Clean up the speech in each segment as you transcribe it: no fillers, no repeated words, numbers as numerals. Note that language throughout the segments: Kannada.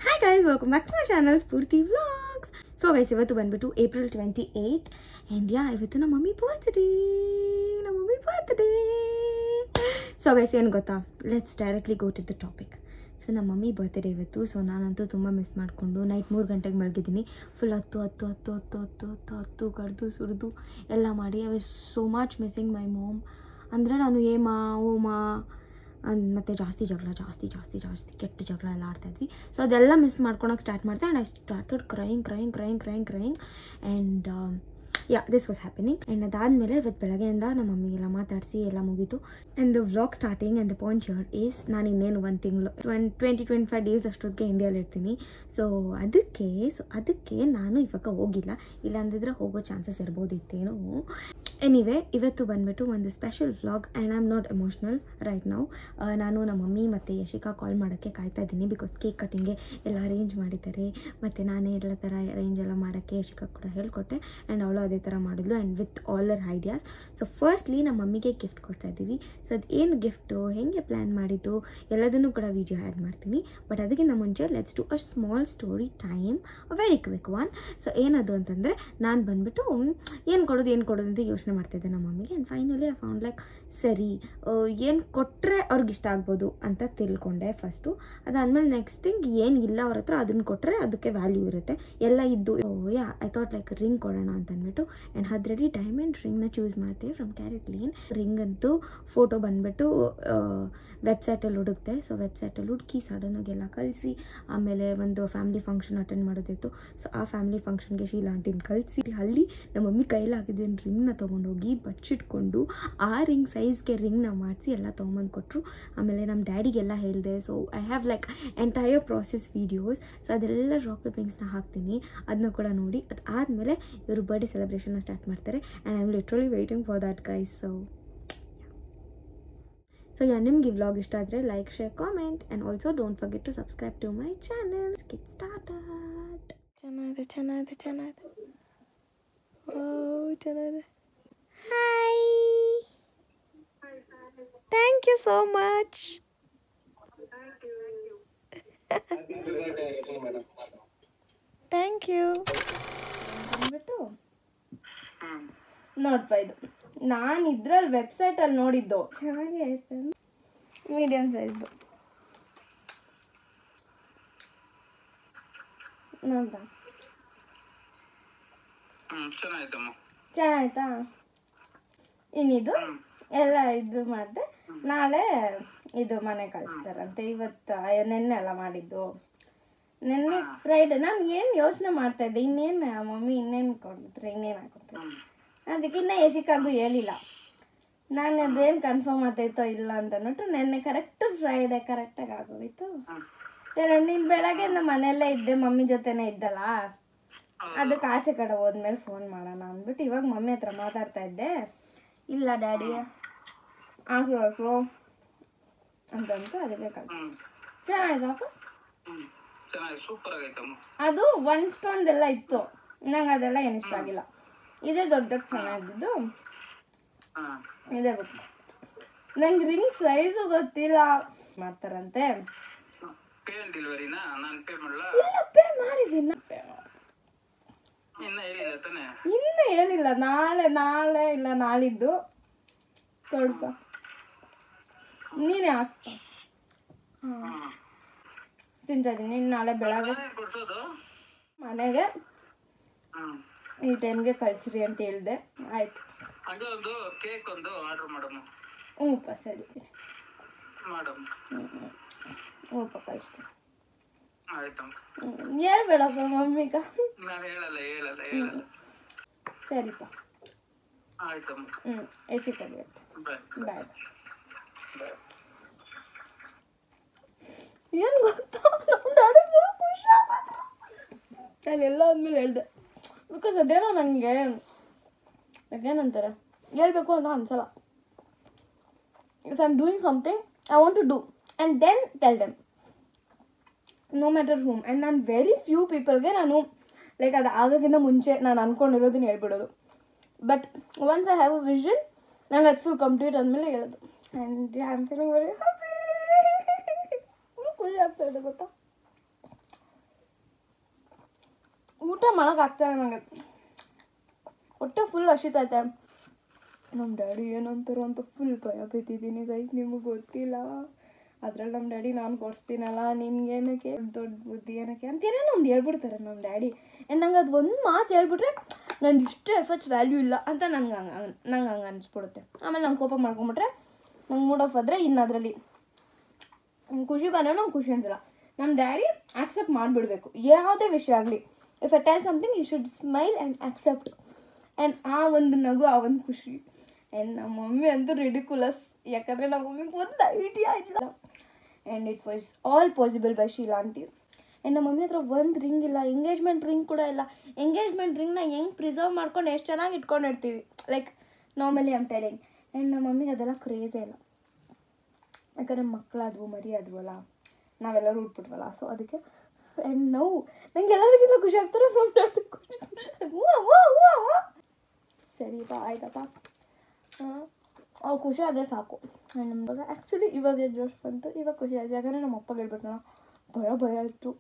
Hi guys, welcome back to my channel Spurti Vlogs. So guys, ಇವತ್ತು ಬಂದ್ಬಿಟ್ಟು April 28th and yeah, ಇವತ್ತು ನಮ್ಮ ಮಮ್ಮಿ ಬರ್ತ್ಡೇ. So guys, ಏನು ಗೊತ್ತಾ? Let's directly go to the topic. So ನಮ್ಮ ಮಮ್ಮಿ ಬರ್ತ್ಡೇ ಇವತ್ತು. ಸೊ ನಾನಂತೂ ತುಂಬ ಮಿಸ್ ಮಾಡಿಕೊಂಡು ನೈಟ್ 3 ಗಂಟೆಗೆ ಮಲಗಿದ್ದೀನಿ. ಫುಲ್ ಹತ್ತು ಕಡ್ದು ಸುರಿದು ಎಲ್ಲ ಮಾಡಿ. I was so much missing my mom. ಅಂದರೆ ನಾನು ಏಮಾ ಓಮಾ ಮತ್ತು ಜಾಸ್ತಿ ಕೆಟ್ಟ ಜಗಳ ಎಲ್ಲ ಆಡ್ತಾಯಿದ್ವಿ. ಸೊ ಅದೆಲ್ಲ ಮಿಸ್ ಮಾಡ್ಕೊಳಕ್ಕೆ ಸ್ಟಾರ್ಟ್ ಮಾಡಿದೆ. And I started crying and yeah this was happening. And ಅದಾದಮೇಲೆ ಇವತ್ತು ಬೆಳಗ್ಗೆಯಿಂದ ನಮ್ಮ ಮಮ್ಮಿಗೆಲ್ಲ ಮಾತಾಡಿಸಿ ಎಲ್ಲ ಮುಗೀತು. And the vlog starting and the point here is ನಾನು ಇನ್ನೇನು 1 ತಿಂಗಳು 20-25 ಡೇಸ್ ಅಷ್ಟೊತ್ತಿಗೆ ಇಂಡಿಯಲ್ಲಿ ಇರ್ತೀನಿ. ಸೊ ಅದಕ್ಕೆ ನಾನು ಇವಾಗ ಹೋಗಿಲ್ಲ. ಇಲ್ಲಾಂದಿದ್ರೆ ಹೋಗೋ ಚಾನ್ಸಸ್ ಇರ್ಬೋದಿತ್ತೇನೋ. ಎನಿವೇ ಇವತ್ತು ಬಂದುಬಿಟ್ಟು ಒಂದು special vlog and I am not emotional right now. ನಾನು ನಮ್ಮ ಮಮ್ಮಿ ಮತ್ತು ಯಶಿಕಾ ಕಾಲ್ ಮಾಡೋಕ್ಕೆ ಕಾಯ್ತಾ ಇದ್ದೀನಿ. ಬಿಕಾಸ್ ಕೇಕ್ ಕಟ್ಟಿಂಗ್ಗೆ ಎಲ್ಲ ಅರೇಂಜ್ ಮಾಡಿದ್ದಾರೆ. ಮತ್ತು ನಾನೇ ಎಲ್ಲ ಥರ ಅರೇಂಜ್ ಎಲ್ಲ ಮಾಡೋಕ್ಕೆ ಯಶಿಕಾ ಕೂಡ ಹೇಳ್ಕೊಟ್ಟೆ. ಆ್ಯಂಡ್ ಅವಳು ಅದೇ ಥರ ಮಾಡಿದ್ಲು and with all our ideas. So firstly ನಮ್ಮ ಮಮ್ಮಿಗೆ ಗಿಫ್ಟ್ ಕೊಡ್ತಾ ಇದ್ದೀವಿ. ಸೊ ಅದು ಏನು ಗಿಫ್ಟು, ಹೇಗೆ ಪ್ಲ್ಯಾನ್ ಮಾಡಿದ್ದು ಎಲ್ಲದನ್ನು ಕೂಡ ವೀಡಿಯೋ ಆ್ಯಡ್ ಮಾಡ್ತೀನಿ. ಬಟ್ ಅದಕ್ಕಿಂತ ಮುಂಚೆ let's do a small story time, very quick one. So ಏನದು ಅಂತಂದರೆ ನಾನು ಬಂದುಬಿಟ್ಟು ಏನು ಕೊಡೋದು ಅಂತ ಯೋಚನೆ ಮಾಡ್ತಾಯಿದ್ದೆ ನಮ್ಮ ಮಮ್ಮಿಗೆ. And finally I found like ಸರಿ ಏನು ಕೊಟ್ಟರೆ ಅವ್ರಿಗೆ ಇಷ್ಟ ಆಗ್ಬೋದು ಅಂತ ತಿಳ್ಕೊಂಡೆ ಫಸ್ಟು. ಅದಾದಮೇಲೆ ನೆಕ್ಸ್ಟ್ ಥಿಂಗ್ ಏನು ಇಲ್ಲ ಅವ್ರ ಹತ್ರ ಅದನ್ನು ಕೊಟ್ಟರೆ ಅದಕ್ಕೆ ವ್ಯಾಲ್ಯೂ ಇರುತ್ತೆ. ಎಲ್ಲ ಇದ್ದು yeah I thought like ring ಕೊಡೋಣ ಅಂತ ಅಂದ್ಬಿಟ್ಟು. ಆ್ಯಂಡ್ ಅದ್ರಲ್ಲಿ ಡೈಮಂಡ್ ರಿಂಗ್ನ ಚೂಸ್ ಮಾಡ್ತೀವಿ ಫ್ರಮ್ ಕ್ಯಾರೆಟ್ ಲೇನ್. ರಿಂಗ್ ಅಂತೂ ಫೋಟೋ ಬಂದುಬಿಟ್ಟು ವೆಬ್ಸೈಟಲ್ಲಿ ಹುಡುಕ್ತೆ. ಸೊ ವೆಬ್ಸೈಟಲ್ಲಿ ಹುಡುಕಿ ಸಡನ್ನಾಗೆಲ್ಲ ಕಳಿಸಿ ಆಮೇಲೆ ಒಂದು ಫ್ಯಾಮಿಲಿ ಫಂಕ್ಷನ್ ಅಟೆಂಡ್ ಮಾಡೋದಿತ್ತು. ಸೊ ಆ ಫ್ಯಾಮಿಲಿ ಫಂಕ್ಷನ್ಗೆ ಶೀಲಾ ಆಂಟಿನ ಕಳಿಸಿ ಅಲ್ಲಿ ನಮ್ಮ ಮಮ್ಮಿ ಕೈಲಾಗಿದ್ದ ರಿಂಗ್ನ ತೊಗೊಂಡೋಗಿ ಬಚ್ಚಿಟ್ಕೊಂಡು ಆ ರಿಂಗ್ ಸೈಜ್ಗೆ ರಿಂಗ್ನ ಮಾಡಿಸಿ ಎಲ್ಲ ತೊಗೊಂಬಂದು ಕೊಟ್ಟರು. ಆಮೇಲೆ ನಮ್ಮ ಡ್ಯಾಡಿಗೆಲ್ಲ ಹೇಳಿದೆ. So I have like entire process videos. So ಅದೆಲ್ಲ ರಾಕ್ ಪೇಪಿಂಗ್ಸ್ನ ಹಾಕ್ತೀನಿ, ಅದನ್ನ ಕೂಡ ನೋಡಿ. ಅದಾದಮೇಲೆ ಇವರು ಬರ್ಡೇ ಸೆಲೆಬ್ರೇಷನ್ನ ಸ್ಟಾರ್ಟ್ ಮಾಡ್ತಾರೆ. And I am literally waiting for that guys. So yeah ನಿಮಗೆ ವ್ಲಾಗ್ ಇಷ್ಟ ಆದರೆ like, share, comment and also don't forget to subscribe to my channel. Get started. ಚೆನ್ನಾಗಿದೆ. ಚೆನ್ನಾಗಿದೆ. Hi, thank you so much. Thank you. ಅಂದ್ಬಿಟ್ಟು ನೋಡ್ಪ, ಇದು ನಾನು ಇದ್ರಲ್ಲಿ ವೆಬ್ಸೈಟಲ್ಲಿ ನೋಡಿದ್ದು. ಚೆನ್ನಾಗಿ ಆಯ್ತು. ಮೀಡಿಯಮ್ ಸೈಜ್ದು ನೋಡ್ದ, ಚೆನ್ನಾಯ್ತಾ? ಇನ್ನಿದು ಎಲ್ಲ ಇದು ಮಾಡಿದೆ. ನಾಳೆ ಇದು ಮನೆ ಕಳಿಸ್ತಾರಂತೆ. ಇವತ್ತು ನೆನ್ನೆ ಎಲ್ಲ ಮಾಡಿದ್ದು, ನೆನ್ನೆ ಫ್ರೈಡೆ. ನಾನು ಏನು ಯೋಚನೆ ಮಾಡ್ತಾಯಿದ್ದೆ, ಇನ್ನೇನು ಮಮ್ಮಿ ಇನ್ನೇನು ಕೊಡ್ತಾರೆ, ಇನ್ನೇನು ಹಾಕೊಡ್ತಾರೆ. ಅದಕ್ಕೆ ಇನ್ನೂ ಯಶಿಕಾಗೂ ಹೇಳಿಲ್ಲ. ನಾನು ಅದೇನು ಕನ್ಫರ್ಮ್ ಆಗ್ತೈತೋ ಇಲ್ಲ ಅಂತ ಅಂದ್ಬಿಟ್ಟು ನೆನ್ನೆ ಕರೆಕ್ಟು ಫ್ರೈಡೆ ಕರೆಕ್ಟಾಗಿ ಆಗೋಗಿತ್ತು. ನೀನು ಬೆಳಗ್ಗೆ ನಮ್ಮ ಮನೆಯಲ್ಲೇ ಇದ್ದೆ, ಮಮ್ಮಿ ಜೊತೆನೇ ಇದ್ದಲ್ಲ. ಅದಕ್ಕೆ ಆಚೆ ಕಡೆ ಹೋದ್ಮೇಲೆ ಫೋನ್ ಮಾಡೋಣ ಅಂದ್ಬಿಟ್ಟು ಇವಾಗ ಮಮ್ಮಿ ಹತ್ರ ಮಾತಾಡ್ತಾ ಇದ್ದೆ. ಇಲ್ಲ ಡ್ಯಾಡಿ ಹಾಕಿ ಅಂತಂತು ಅದಕ್ಕೆ ಕಳ್ಸಿ. ಚೆನ್ನಾಯ್ತಪ್ಪ, ಅದು 1 ಸ್ಟೋನ್ದೆಲ್ಲ ಇತ್ತು. ನಂಗೆ ಅದೆಲ್ಲ ಏನು ಇಷ್ಟ ಆಗಿಲ್ಲ. ಇದೇ ದೊಡ್ಡಕ್ಕೆ ಚೆನ್ನಾಗಿದ್ದು, ಇದೇ ಬೇಕು. ನಂಗೆ ರಿಂಗ್ ಸೈಜು ಗೊತ್ತಿಲ್ಲ. ಮಾಡ್ತಾರಂತೆ. ಇಲ್ಲ, ಪೇ ಮಾಡಿದ್ದೀನಿ. ಇನ್ನು ಹೇಳಿಲ್ಲ. ನಾಳೆ ಇಲ್ಲ ನಾಳಿದ್ದು ತೊಡ್ಪ ನೀನೇ ಹಾಕ್ತ. ತಿಂತಾ ಇದ್ದೀನಿ. ನಾಳೆ ಬೆಳಗ್ಗೆ ಮನೆಗೆ ಈ ಟೈಮ್ಗೆ ಕಳಿಸ್ರಿ ಅಂತ ಹೇಳಿದೆ. ಆಯ್ತು. ಹ್ಞೂಪ್ಪ, ಸರಿ. ಹ್ಞೂಪ್ಪ, ಕಳಿಸ್ತೀನಿ. ಹೇಳ್ಬೇಡಪ್ಪ ಮಮ್ಮಿಗ. ಸರಿಪ್ಪ. ಯಶಿಕಾಗಿ ಬಾಯ್. ಏನು ಗೊತ್ತಾ, ನಮ್ಮ ಡ್ಯಾಡಿ ಫುಲ್ ಖುಷಿ ಆಗಿದ್ರು. ನಾನೆಲ್ಲ ಆದ್ಮೇಲೆ ಹೇಳಿದೆ. ಬಿಕಾಸ್ ಅದೇನೋ ನನಗೆ ಏನಂತಾರೆ ಹೇಳ್ಬೇಕು ಅಂತ ಅನ್ಸಲ್ಲ. If I am doing something I want to do and then tell them, no matter whom. And ನಾನು ವೆರಿ ಫ್ಯೂ ಪೀಪಲ್ಗೆ ನಾನು ಲೈಕ್ ಅದು ಆಗೋಕ್ಕಿಂತ ಮುಂಚೆ ನಾನು ಅಂದ್ಕೊಂಡಿರೋದನ್ನ ಹೇಳ್ಬಿಡೋದು. But once I have a vision, ನಂಗೆ ಅದು ಫುಲ್ ಕಂಪ್ಲೀಟ್ ಆದಮೇಲೆ ಹೇಳೋದು. And I am feeling very happy. ಖುಷಿ ಆಗ್ತಾಯಿದೆ ಗೊತ್ತಾ. ಊಟ ಮಾಡೋಕ್ಕಾಗ್ತಾಯಿಲ್ಲ ನನಗೆ, ಹೊಟ್ಟೆ ಫುಲ್ ಹಸಿತೈತೆ. ನಮ್ಮ ಡ್ಯಾಡಿ ಏನಂತಾರೋ ಅಂತ ಫುಲ್ ಭಯ ಬಿದ್ದಿದ್ದೀನಿ ಗೈಸ್, ನಿಮಗೆ ಗೊತ್ತಿಲ್ಲ. ಅದ್ರಲ್ಲಿ ನಮ್ಮ ಡ್ಯಾಡಿ ನಾನು ಕೊಡಿಸ್ತೀನಲ್ಲ ನಿನ್ಗೇನಕ್ಕೆ ದೊಡ್ಡ ಬುದ್ಧಿ ಏನಕ್ಕೆ ಅಂತ ಏನೇನೋ ಒಂದು ಹೇಳ್ಬಿಡ್ತಾರೆ ನಮ್ಮ ಡ್ಯಾಡಿ. ಆ್ಯಂಡ್ ನಂಗೆ ಅದು ಒಂದು ಮಾತು ಹೇಳ್ಬಿಟ್ರೆ ನಂಗೆ ಇಷ್ಟು ಎಫರ್ಟ್ಸ್ ವ್ಯಾಲ್ಯೂ ಇಲ್ಲ ಅಂತ ನಂಗೆ ಹಂಗೆ ಅನಿಸ್ಬಿಡುತ್ತೆ. ಆಮೇಲೆ ನಂಗೆ ಕೋಪ ಮಾಡ್ಕೊಂಬಿಟ್ರೆ ನಂಗೆ ಮೂಡ್ ಆಫ್ ಆದರೆ ಇನ್ನು ಅದರಲ್ಲಿ ಖುಷಿ ಬಂದರೆ ನಂಗೆ ಖುಷಿ ಅನ್ಸಲ್ಲ. ನಮ್ಮ ಡ್ಯಾಡಿ ಆಕ್ಸೆಪ್ಟ್ ಮಾಡಿಬಿಡ್ಬೇಕು ಯಾವುದೇ ವಿಷಯ ಆಗಲಿ. If I tell something you should smile and accept. And ಆ ಒಂದು ನಗು, ಆ ಒಂದು ಖುಷಿ. ಆ್ಯಂಡ್ ನಮ್ಮ ಮಮ್ಮಿ ಅಂತೂ ರಿಡಿಕ್ಯುಲಸ್, ಯಾಕಂದರೆ ನಮ್ಮ ಮಮ್ಮಿಗೆ ಒಂದು ಐಡಿಯಾ ಇಲ್ಲ. And it was all possible by Sheela aunty. And ನಮ್ಮ ಮಮ್ಮಿ ಹತ್ರ ಒಂದು ರಿಂಗ್ ಇಲ್ಲ, ಎಂಗೇಜ್ಮೆಂಟ್ ರಿಂಗ್ ಕೂಡ ಇಲ್ಲ. ಎಂಗೇಜ್ಮೆಂಟ್ ರಿಂಗ್ನ ಹೆಂಗೆ ಪ್ರಿಸರ್ವ್ ಮಾಡ್ಕೊಂಡು ಎಷ್ಟು ಚೆನ್ನಾಗಿ ಇಟ್ಕೊಂಡಿರ್ತೀವಿ, like normally I'm telling. And ನಮ್ಮ ಮಮ್ಮಿಗೆ ಅದೆಲ್ಲ ಕ್ರೇಜೇ ಇಲ್ಲ, ಯಾಕಂದರೆ ಮಕ್ಕಳಾದವು ಮರಿ ಆದವಲ್ಲ, ನಾವೆಲ್ಲರೂ ಹುಟ್ಬಿಟ್ವಲ್ಲ. ಸೊ ಅದಕ್ಕೆ ಆ್ಯಂಡ್ ನಾವು ನಂಗೆ ಎಲ್ಲದಕ್ಕಿಂತ ಖುಷಿ ಆಗ್ತಾರೆ ನಮ್ಮ ಡ್ಯಾಡಿ ಖುಷಿ. ಸರಿ ಬಾ ಆಯ್ತಪ್ಪ, ಅವ್ರು ಖುಷಿ ಆದರೆ ಸಾಕು. ನಮ್ಗೆ ಆ್ಯಕ್ಚುಲಿ ಇವಾಗ ಜೋಶ್ ಬಂತು, ಇವಾಗ ಖುಷಿ ಆಯಿತು. ಯಾಕಂದರೆ ನಮ್ಮ ಅಪ್ಪಗೆ ಹೇಳ್ಬಿಟ್ನಲ್ಲ, ಭಯ ಇತ್ತು.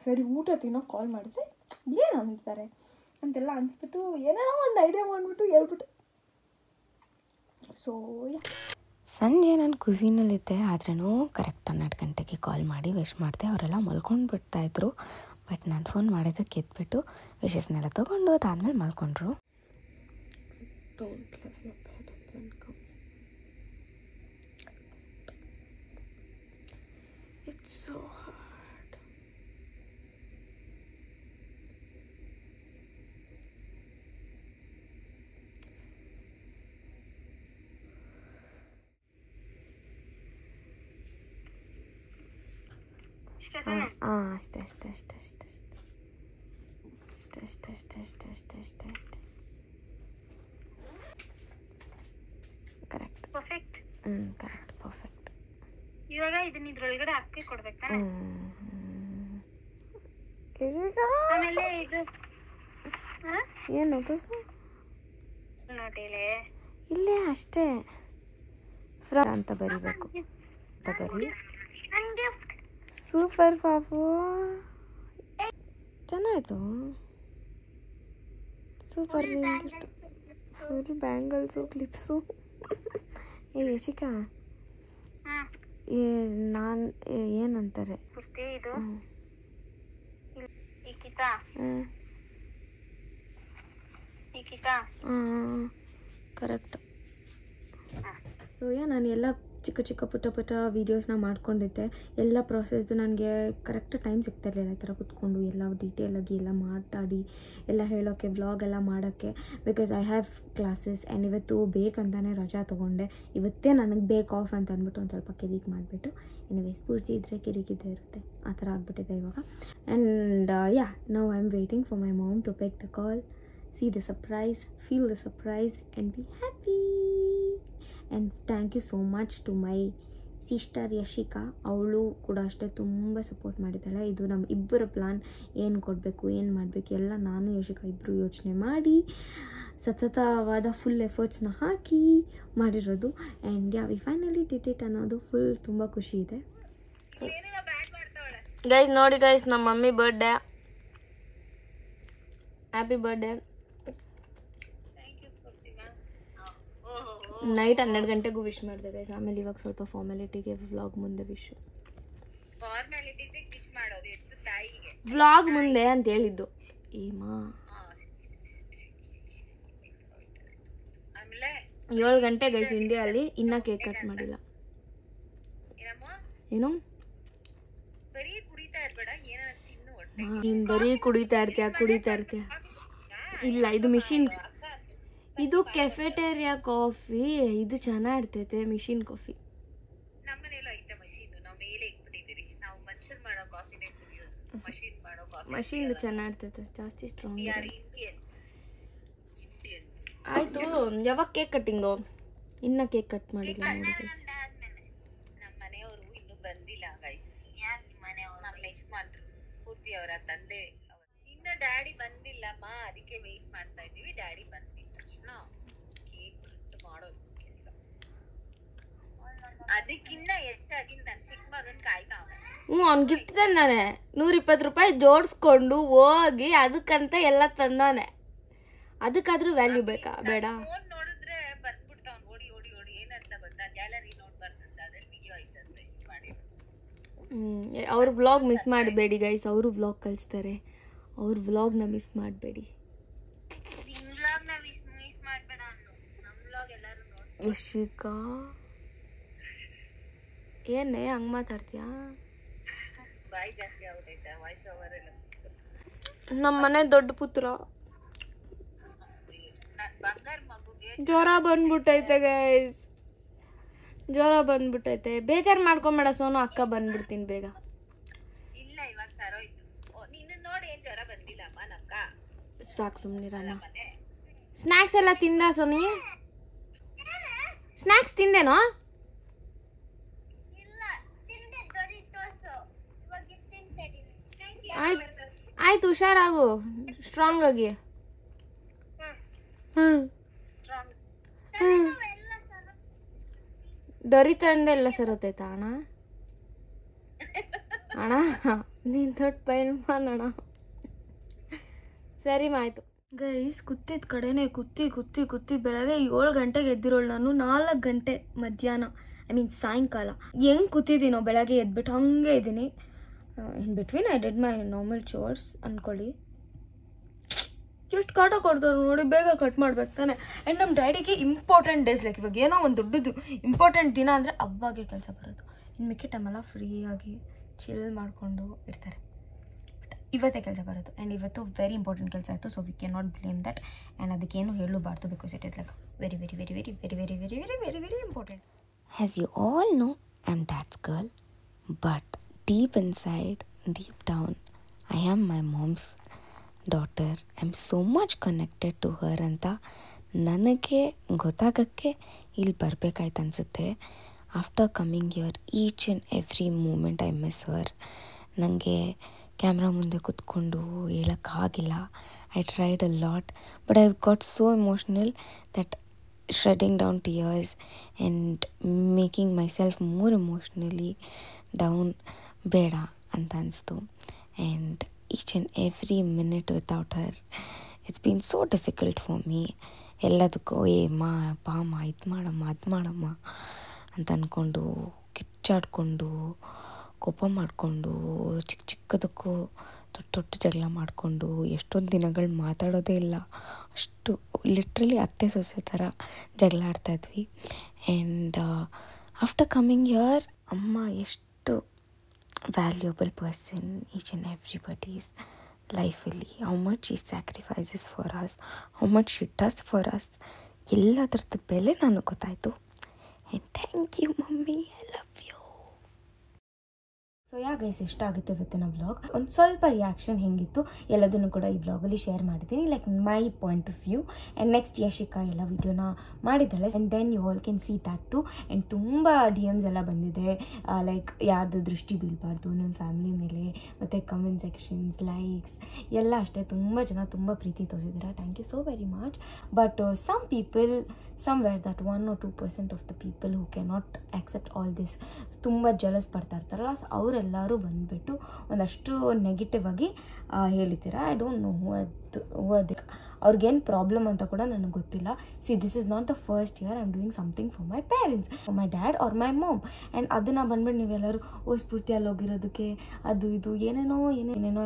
ಸರಿ ಊಟ ತಿನ್ನೋಕೆ ಕಾಲ್ ಮಾಡಿದ್ರೆ ಏನು ಅಂತಾರೆ ಅಂತೆಲ್ಲ ಅನಿಸ್ಬಿಟ್ಟು ಏನೇನೋ ಒಂದು ಐಡಿಯಾ ಮಾಡಿಬಿಟ್ಟು ಹೇಳ್ಬಿಟ್ಟು. ಸೊ ಸಂಜೆ ನಾನು ಕುಸಿನಲ್ಲಿದ್ದೆ, ಆದ್ರೂ ಕರೆಕ್ಟ್ 12 ಗಂಟೆಗೆ ಕಾಲ್ ಮಾಡಿ ವಿಶ್ ಮಾಡಿದೆ. ಅವರೆಲ್ಲ ಮಲ್ಕೊಂಡು ಬಿಡ್ತಾಯಿದ್ರು. ಬಟ್ ನಾನು ಫೋನ್ ಮಾಡಿದ್ದಕ್ಕೆ ಎದ್ಬಿಟ್ಟು ವಿಶಸ್ನೆಲ್ಲ ತೊಗೊಂಡು ಅದಾದಮೇಲೆ ಮಲ್ಕೊಂಡ್ರು. It's so hard. ಅಷ್ಟೇ. Correct, perfect. Correct, perfect. ಇವಾಗ ಇದನ್ನ ಇದ್ರೊಳಗಡೆ ಹಾಕಿ ಕೊಡ್ಬೇಕಾ? ಆಮೇಲೆ ಇದು ಏನು ನೋಟಿಲೆ ಇಲ್ಲೇ ಅಷ್ಟೇ ಅಂತ ಬರಿಬೇಕು. ಬರಿ. ಸೂಪರ್ ಪಾಪು, ಚೆನ್ನಾಯ್ತು. Super full bangles, clips. Yashika, ನಾನು ಏನಂತಾರೆ ಪೂರ್ತಿ ಇದು ಈಕಿತಾ ಕರೆಕ್ಟ್. ಸೊ ನಾನು ಎಲ್ಲ ಚಿಕ್ಕ ಪುಟ್ಟ ವೀಡಿಯೋಸ್ನ ಮಾಡ್ಕೊಂಡಿದ್ದೆ. ಎಲ್ಲ ಪ್ರಾಸೆಸ್ದು ನನಗೆ ಕರೆಕ್ಟ್ ಟೈಮ್ ಸಿಗ್ತಾಯಿರಲಿಲ್ಲ ಈ ಥರ ಕೂತ್ಕೊಂಡು ಎಲ್ಲ ಡೀಟೇಲಾಗಿ ಎಲ್ಲ ಮಾತಾಡಿ ಎಲ್ಲ ಹೇಳೋಕ್ಕೆ, ವ್ಲಾಗ್ ಎಲ್ಲ ಮಾಡೋಕ್ಕೆ. Because I have classes and ಇವತ್ತು ಬೇಕಂತಾನೆ ರಜಾ ತೊಗೊಂಡೆ. ಇವತ್ತೇ ನನಗೆ ಬೇಕು ಆಫ್ ಅಂತ ಅಂದ್ಬಿಟ್ಟು ಒಂದು ಸ್ವಲ್ಪ ಕಿರಿಕ್ ಮಾಡಿಬಿಟ್ಟು, ಎನಿವೇಸ್ ಸ್ಫೂರ್ತಿ ಇದ್ದರೆ ಕಿರಿಕಿದ್ದೇ ಇರುತ್ತೆ, ಆ ಥರ ಆಗಿಬಿಟ್ಟಿದೆ ಇವಾಗ. And now I am waiting for my mom to pick the call, see the surprise, feel the surprise and be happy. And thank you so much to my sister Yashika. ಅವಳು ಕೂಡ ಅಷ್ಟೇ ತುಂಬ ಸಪೋರ್ಟ್ ಮಾಡಿದ್ದಾಳೆ. ಇದು ನಮ್ಮ ಇಬ್ಬರ ಪ್ಲಾನ್, ಏನು ಕೊಡಬೇಕು, ಏನು ಮಾಡಬೇಕು ಎಲ್ಲ ನಾನು ಯಶಿಕಾ ಇಬ್ಬರು ಯೋಚನೆ ಮಾಡಿ ಸತತವಾದ ಫುಲ್ ಎಫರ್ಟ್ಸ್ನ ಹಾಕಿ ಮಾಡಿರೋದು. And we finally did it ಅನ್ನೋದು ಫುಲ್ ತುಂಬ ಖುಷಿ ಇದೆ. ಗೈಸ್ ನೋಡಿ ಗೈಸ್, ನಮ್ಮ mummy birthday, happy birthday. Night 12 ಗಂಟೆಗೂ ವಿಶ್ ಮಾಡಿದೆ ಗೈಸ್. ಆಮೇಲೆ ಇವಾಗ ಸ್ವಲ್ಪ ಫಾರ್ಮಾಲಿಟಿಗೆ ವ್ಲಾಗ್ ಮುಂದೆ ವಿಶ್ ವ್ಲಾಗ್ ಮುಂದೆ ಅಂತ ಹೇಳಿದ್ದು. ಏಮಾ 7 ಗಂಟೆ ಗೈಸ್ ಇಂಡಿಯಾದಲ್ಲಿ, ಇನ್ನೂ ಕೇಕ್ ಕಟ್ ಮಾಡಿಲ್ಲ. ಏನು ನೀನು ಬರೀ ಕುಡಿತಾ ಇರ್ತೀಯ. ಇಲ್ಲ, ಇದು ಮಿಷಿನ್, ಇದು ಕೆಫೆಟೇರಿಯಾ ಕಾಫಿ. ಇದು ಚೆನ್ನಾಗಿರ್ತೈತೆ, ಮಿಷಿನ್ ಕಾಫಿ. ಮಷೀನ್ ಚೆನ್ನಾಗಿರ್ತೈತೆ, ಜಾಸ್ತಿ ಸ್ಟ್ರಾಂಗ್. ಆಯ್ತು, ಯಾವಾಗ ಕೇಕ್ ಕಟ್ಟಿಂಗು? ಇನ್ನ ಕೇಕ್ ಕಟ್ ಮಾಡಿಲ್ಲ ನೋಡಿ ಗೈಸ್. ನಮ್ಮನೆಯವರು ಇನ್ನೂ ಬಂದಿಲ್ಲ ಗೈಸ್. ನಮ್ಮ ಯಜಮಾನ್ರು ಪೂರ್ತಿ ಅವರ ತಂದೆ ಇನ್ನ ಡ್ಯಾಡಿ ಬಂದಿಲ್ಲಮ್ಮ, ಅದಕ್ಕೆ ವೆಯ್ಟ್ ಮಾಡ್ತಾ ಇದ್ದೀವಿ. ಡ್ಯಾಡಿ ಬಂದಿದ ತಕ್ಷಣ ಕೇಕ್ ಕಟ್ ಮಾಡೋದು ಕೆಲಸ. ಅದಕ್ಕಿನ್ನ ಹೆಚ್ಚಾಗಿ ನನ್ ಚಿಕ್ಕ ಮಗನ್ ಕಾಯ್ತಾವ. ಅವ್ನ್ ಗಿಫ್ಟ್ ತಂದಾನೆ 120 ರೂಪಾಯಿ ಜೋಡಿಸ್ಕೊಂಡು ಹೋಗಿ ಅದಕ್ಕಂತ ಎಲ್ಲ ತಂದಾನೆ. ಅದಕ್ಕಾದ್ರೂ ವ್ಯಾಲ್ಯೂ ಬೇಕಾ ಬೇಡ? ಫೋನ್ ನೋಡಿದ್ರೆ ಬಂದ್ಬಿಡ್ತಾವ್ ಓಡಿ ಓಡಿ ಓಡಿ. ಏನಂತ ಗೊತ್ತಾ, ಗ್ಯಾಲರಿ ನೋಡ್ಬಾರ್ದಂತ, ಅದ್ರಲ್ಲಿ ವಿಡಿಯೋ ಐತಂತೆ ಮಾಡಿರೋದು. ಅವ್ರ ವ್ಲಾಗ್ ಮಿಸ್ ಮಾಡಬೇಡಿ ಗೈಸ್, ಅವರು ವ್ಲಾಗ್ ಕಳಿಸ್ತಾರೆ. ಅವ್ರ ವ್ಲಾಗ್ನ ಮಿಸ್ ಮಾಡಬೇಡಿ. ನಿಮ್ ವ್ಲಾಗ್ ನ ಮಿಸ್ ಮಾಡ್ಬೇಡ ಅನ್ನು. ನಮ್ ವ್ಲಾಗ್ ಎಲ್ಲಾರು ನೋಡಿ. ಯಶಿಕಾ ಏನೇ ಹಂಗ್ ಮಾತಾಡ್ತೀಯಾ? ಬಾಯಿ ಜಾಸ್ತಿ ಆಗ್ಬಿಟ್ಟೈತೆ, ವಾಯ್ಸ್ ಓವರ್ ಎಲ್ಲ. ನಮ್ಮ ಮನೆ ದೊಡ್ಡ ಪುತ್ರ ನನ್ ಬಂಗಾರ ಮಗುಗೆ ಜ್ವರ ಬಂದ್ಬಿಟ್ಟೈತೆ ಗೈಸ್, ಜ್ವರ ಬಂದ್ಬಿಟ್ಟೈತೆ. ಬೇಜಾರು ಮಾಡ್ಕೊಂಬೇಡ ಸೋನು, ಅಕ್ಕ ಬಂದ್ಬಿಡ್ತೀನಿ ಬೇಗ. ಇಲ್ಲ ಇವಾಗ ಸರೋಯ್ತು. ನಿನ್ನ ನೋಡಿ ಏನ್ ಜ್ವರ ಬಂದಿಲ್ಲಮ್ಮ ನಮ್ಗ. ಸಾಕು ಸುಮ್ಮನಿರಲ್ಲ. ಸ್ನ್ಯಾಕ್ಸ್ ಎಲ್ಲ ತಿಂದ ಸೋನಿ? ಸ್ನ್ಯಾಕ್ಸ್ ತಿಂದೇನೋ? ಆಯ್ತು ಹುಷಾರಾಗು, ಸ್ಟ್ರಾಂಗ್ ಆಗಿ. ಡರಿತಂದ ಎಲ್ಲ ಸರತೈತಾ ಅಣ್ಣ? ಅಣ್ಣ ನೀನ್ ದೊಡ್ಡ ಪೈಲ್ಮಾನ್ ಅಣ್ಣ. ಸರಿ ಆಯ್ತು ಗೈಸ್. ಕೂತಿದ್ದ ಕಡೆನೇ ಕುತ್ತಿ ಕುತ್ತಿ ಕುತ್ತಿ ಬೆಳಗ್ಗೆ 7 ಗಂಟೆಗೆ ಎದ್ದಿರೋಳು ನಾನು. 4 ಗಂಟೆ ಮಧ್ಯಾಹ್ನ, ಐ ಮೀನ್ ಸಾಯಂಕಾಲ ಹೆಂಗೆ ಕೂತಿದ್ದೀನೋ ಬೆಳಗ್ಗೆ ಎದ್ಬಿಟ್ಟು ಹಂಗೆ ಇದ್ದೀನಿ. In between I did my normal chores ಅಂದ್ಕೊಳ್ಳಿ. ಎಷ್ಟು ಕಾಟ ಕೊಡ್ತಾರೆ ನೋಡಿ, ಬೇಗ ಕಟ್ ಮಾಡ್ಬೇಕು ತಾನೆ. ಆ್ಯಂಡ್ ನಮ್ಮ ಡ್ಯಾಡಿಗೆ ಇಂಪಾರ್ಟೆಂಟ್ ಡೇಸ್, ಲೈಕ್ ಇವಾಗ ಏನೋ ಒಂದು ದೊಡ್ಡದು ಇಂಪಾರ್ಟೆಂಟ್ ದಿನ ಅಂದರೆ ಅವಾಗೆ ಕೆಲಸ ಬರೋದು. ಇನ್ನು ಮಿಕ್ಕಿ ಟೈಮೆಲ್ಲ ಫ್ರೀಯಾಗಿ ಚಿಲ್ ಮಾಡಿಕೊಂಡು ಇರ್ತಾರೆ. ಬಟ್ ಇವತ್ತೇ ಕೆಲಸ ಬರೋದು. ಆ್ಯಂಡ್ ಇವತ್ತು ವೆರಿ ಇಂಪಾರ್ಟೆಂಟ್ ಕೆಲಸ ಆಯಿತು. So we can not blame that. And ಅದಕ್ಕೇನು ಹೇಳಬಾರ್ದು, because it is like very very very very very very very very very very important. As you all know, I'm Dad's girl, but deep inside, deep down, I am my mom's daughter. I'm so much connected to her ಅಂತ ನನಗೆ ಗೊತ್ತಾಗೋಕ್ಕೆ ಇಲ್ಲಿ ಬರಬೇಕಾಯ್ತು ಅನಿಸುತ್ತೆ. After coming here, each and every moment I miss her. ನನಗೆ ಕ್ಯಾಮ್ರಾ ಮುಂದೆ ಕೂತ್ಕೊಂಡು ಹೇಳೋಕ್ಕಾಗಿಲ್ಲ. I tried a lot, but I got so emotional that shedding down tears and making myself more emotionally down ಬೇಡ ಅಂತ ಅನಿಸ್ತು. And each and every minute without Har it's been so difficult for me. ಎಲ್ಲದಕ್ಕೂ ಬಾಮ ಇದು ಮಾಡಮ್ಮ ಅದು ಮಾಡಮ್ಮ ಅಂತ ಅಂದ್ಕೊಂಡು ಕಿಚ್ಚಾಡಿಕೊಂಡು ಕೋಪ ಮಾಡಿಕೊಂಡು ಚಿಕ್ಕ ಚಿಕ್ಕದಕ್ಕೂ ದೊಡ್ಡ ದೊಡ್ಡ ಜಗಳ ಮಾಡಿಕೊಂಡು ಎಷ್ಟೊಂದು ದಿನಗಳು ಮಾತಾಡೋದೇ ಇಲ್ಲ. ಅಷ್ಟು ಲಿಟ್ರಲಿ ಅತ್ತೆ ಸೊಸೆ ಥರ ಜಗಳ ಆಡ್ತಾಯಿದ್ವಿ. ಆ್ಯಂಡ್ ಆಫ್ಟರ್ ಕಮ್ಮಿಂಗ್ ಹಿಯರ್ ಅಮ್ಮ ಎಷ್ಟು valuable person each and everybody's ಲೈಫಲ್ಲಿ. How much she sacrifices for us, how much she does for us, ಎಲ್ಲದ್ರದ್ದು ಬೆಲೆ ನನಗೆ ಗೊತ್ತಾಯಿತು. And thank you mummy, I love you. So guys, ಇಷ್ಟ ಆಗುತ್ತೆ ಇವತ್ತಿನ ವ್ಲಾಗ್. ಒಂದು ಸ್ವಲ್ಪ ರಿಯಾಕ್ಷನ್ ಹೆಂಗಿತ್ತು ಎಲ್ಲದನ್ನು ಕೂಡ ಈ ವ್ಲಾಗಲ್ಲಿ ಶೇರ್ ಮಾಡಿದ್ದೀನಿ, like my point of view. And next Yashika ಎಲ್ಲ ವಿಡಿಯೋನ ಮಾಡಿದ್ದಾಳೆ. And then you all can see that too. And ತುಂಬ DMs ಎಲ್ಲ ಬಂದಿದೆ, ಲೈಕ್ ಯಾರ್ದು ದೃಷ್ಟಿ ಬೀಳಬಾರ್ದು ನಿಮ್ಮ ಫ್ಯಾಮಿಲಿ ಮೇಲೆ, ಮತ್ತು ಕಮೆಂಟ್ ಸೆಕ್ಷನ್ಸ್, ಲೈಕ್ಸ್ ಎಲ್ಲ ಅಷ್ಟೇ. ತುಂಬ ಜನ ತುಂಬ ಪ್ರೀತಿ ತೋರಿಸಿದ್ದೀರಾ, thank you so very much. But some people, somewhere that 1 or 2% of the people who cannot accept all this, ತುಂಬ ಜಲಸ್ ಪಡ್ತಾ ಇರ್ತಾರಲ್ಲ, ಸೊ ಅವರೆಲ್ಲರೂ ಬಂದುಬಿಟ್ಟು ಒಂದಷ್ಟು ನೆಗೆಟಿವ್ ಆಗಿ ಹೇಳಿದ್ದೀರಾ. ಐ ಡೋಂಟ್ ನೋ ಹೂ ಅದಕ್ಕೆ ಅವ್ರಿಗೇನು ಪ್ರಾಬ್ಲಮ್ ಅಂತ ಕೂಡ ನನಗೆ ಗೊತ್ತಿಲ್ಲ. See this is not the first year I am doing something for my parents, for my dad R my mom. And ಅದನ್ನು ಬಂದ್ಬಿಟ್ಟು ನೀವೆಲ್ಲರೂ ಸ್ಫೂರ್ತಿಯಲ್ಲಿ ಹೋಗಿರೋದಕ್ಕೆ ಅದು ಇದು ಏನೇನೋ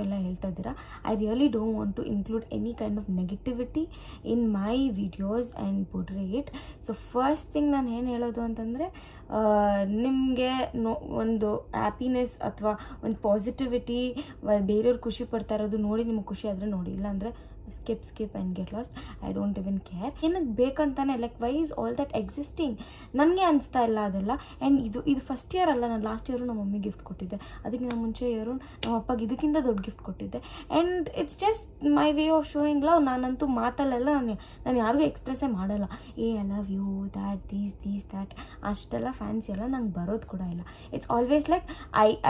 ಎಲ್ಲ ಹೇಳ್ತಾ ಇದ್ದೀರಾ. I really don't want to include any kind of negativity in my videos and portray it. So first thing ನಾನು ಏನು ಹೇಳೋದು ಅಂತಂದರೆ, ನಿಮಗೆ ಒಂದು ಹ್ಯಾಪಿನೆಸ್ ಅಥವಾ ಒಂದು ಪಾಸಿಟಿವಿಟಿ, ಬೇರೆಯವ್ರು ಖುಷಿ ಪಡ್ತಾ ಇರೋದು ನೋಡಿ ನಿಮಗೆ ಖುಷಿ ಆದರೆ ನೋಡಿ, ಇಲ್ಲಾಂದರೆ skip and get lost. I don't even care. ಏನಕ್ಕೆ ಬೇಕಂತಾನೆ, like why is all that existing ನನಗೆ ಅನಿಸ್ತಾ ಇಲ್ಲ ಅದೆಲ್ಲ. ಆ್ಯಂಡ್ ಇದು ಫಸ್ಟ್ ಇಯರ್ ಅಲ್ಲ, ನಾನು ಲಾಸ್ಟ್ ಇಯರು ನಮ್ಮ ಮಮ್ಮಿ ಗಿಫ್ಟ್ ಕೊಟ್ಟಿದ್ದೆ, ಅದಕ್ಕಿಂತ ಮುಂಚೆ ಇಯರು ನಮ್ಮ ಅಪ್ಪಗೆ ಇದಕ್ಕಿಂತ ದೊಡ್ಡ ಗಿಫ್ಟ್ ಕೊಟ್ಟಿದ್ದೆ. And it's just my way of showing love. ನಾನಂತೂ ಮಾತಲ್ಲೆಲ್ಲ ನಾನು ಯಾರಿಗೂ ಎಕ್ಸ್ಪ್ರೆಸ್ಸೇ ಮಾಡಲ್ಲ. I love you, that these that ಅಷ್ಟೆಲ್ಲ ಫ್ಯಾನ್ಸಿ ಎಲ್ಲ ನಂಗೆ ಬರೋದು ಕೂಡ ಇಲ್ಲ. It's always like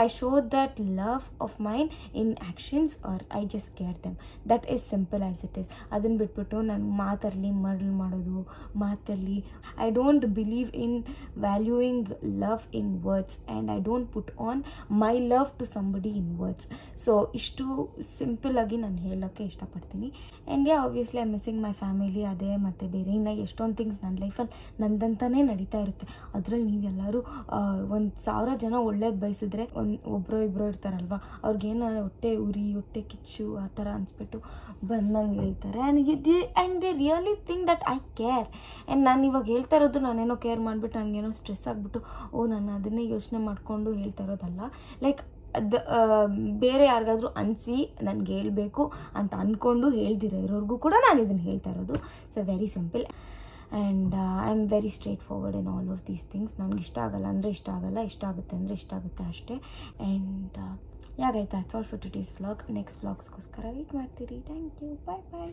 I show that love of mine in actions or I just care them. That is simple as it is. ಅದನ್ನು ಬಿಟ್ಬಿಟ್ಟು ನಾನು ಮಾತಲ್ಲಿ ಮರಳು ಮಾಡೋದು, ಮಾತಲ್ಲಿ I don't believe in valuing love in words and I don't put on my love to somebody in words. So ಇಷ್ಟು ಸಿಂಪಲ್ಲಾಗಿ ನಾನು ಹೇಳೋಕ್ಕೆ ಇಷ್ಟಪಡ್ತೀನಿ. And obviously I missing my family. ಅದೇ ಮತ್ತು ಬೇರೆ ಇನ್ನು ಎಷ್ಟೊಂದು ಥಿಂಗ್ಸ್ ನನ್ನ ಲೈಫಲ್ಲಿ ನಂದಂತಲೇ ನಡೀತಾ ಇರುತ್ತೆ. ಅದರಲ್ಲಿ ನೀವೆಲ್ಲರೂ 1,000 ಜನ ಒಳ್ಳೇದು ಬಯಸಿದ್ರೆ ಒಬ್ಬರೋ ಇಬ್ಬರೋ ಇರ್ತಾರಲ್ವ, ಅವ್ರಿಗೇನು ಹೊಟ್ಟೆ ಉರಿ, ಹೊಟ್ಟೆ ಕಿಚ್ಚು ಆ ಥರ ಅನಿಸ್ಬಿಟ್ಟು ಬಂದಂಗೆ ಹೇಳ್ತಾರೆ. And they really think that I care. And ನಾನು ಇವಾಗ ಹೇಳ್ತಾ ಇರೋದು ನಾನೇನೋ ಕೇರ್ ಮಾಡಿಬಿಟ್ಟು ನನಗೇನೋ ಸ್ಟ್ರೆಸ್ ಆಗಿಬಿಟ್ಟು ನಾನು ಅದನ್ನೇ ಯೋಚನೆ ಮಾಡಿಕೊಂಡು ಹೇಳ್ತಾ ಇರೋದಲ್ಲ. ಲೈಕ್ ಅದು ಬೇರೆ ಯಾರಿಗಾದ್ರೂ ಅನಿಸಿ ನನಗೆ ಹೇಳಬೇಕು ಅಂತ ಅಂದ್ಕೊಂಡು ಹೇಳ್ದಿರೋ ಇರೋರ್ಗೂ ಕೂಡ ನಾನು ಇದನ್ನು ಹೇಳ್ತಾ ಇರೋದು. So very simple and I am very straight forward in all of these things. ನನಗೆ ಇಷ್ಟ ಆಗಲ್ಲ ಅಂದರೆ ಇಷ್ಟ ಆಗಲ್ಲ, ಇಷ್ಟ ಆಗುತ್ತೆ ಅಂದರೆ ಇಷ್ಟ ಆಗುತ್ತೆ ಅಷ್ಟೇ. ಆ್ಯಂಡ್ ಯಾಗೈತಾ, it's all for today's vlog. Next ವ್ಲಾಗ್ಸ್ಗೋಸ್ಕರ ವೇಟ್ ಮಾಡ್ತೀರಿ. Thank you, bye bye.